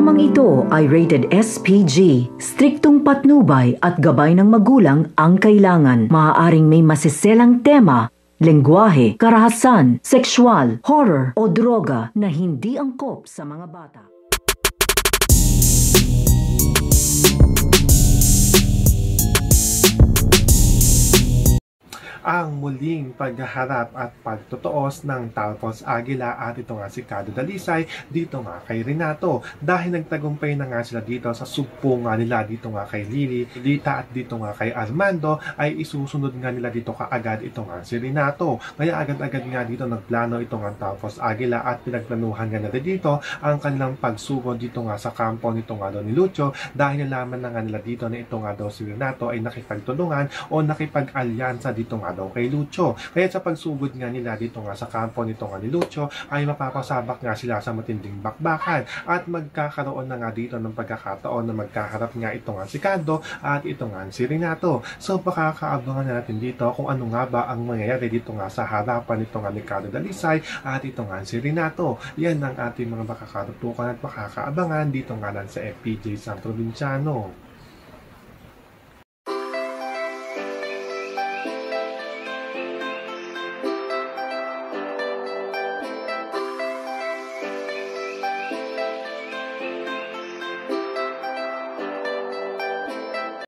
Programang ito ay rated SPG. Striktong patnubay at gabay ng magulang ang kailangan. Maaaring may masiselang tema, lengguwahe, karahasan, sexual, horror o droga na hindi angkop sa mga bata. Ang muling paghaharap at pagtutuos ng Talpos Aguila at ito nga si Kado Dalisay dito nga kay Renato, dahil nagtagumpay na nga sila dito sa sugpo nga nila dito nga kay Lily, Lita at dito nga kay Armando, ay isusunod nga nila dito kaagad ito nga si Renato. Kaya agad-agad nga dito nagplano ito nga Talpos Aguila at pinagplanuhan nga nila dito ang kanilang pagsugod dito nga sa kampo nito nga daw ni Lucio, dahil nalaman na nga nila dito na ito nga daw si Renato ay nakipagtulungan o nakipag-alyansa dito nga daw kay Lucio. Kaya sa pagsugod nga nila dito nga sa kampo nito nga ni Lucio ay mapapasabak nga sila sa matinding bakbakan at magkakaroon na nga dito ng pagkakataon na magkaharap nga ito nga si Kado at ito nga si Renato. So pakakaabangan natin dito kung ano nga ba ang mangyayari dito nga sa harapan nito nga ni Kado Dalisay at ito nga si Renato. Yan ang ating mga makakatutukan at makakaabangan dito nga lang sa FPJ San Provinciano.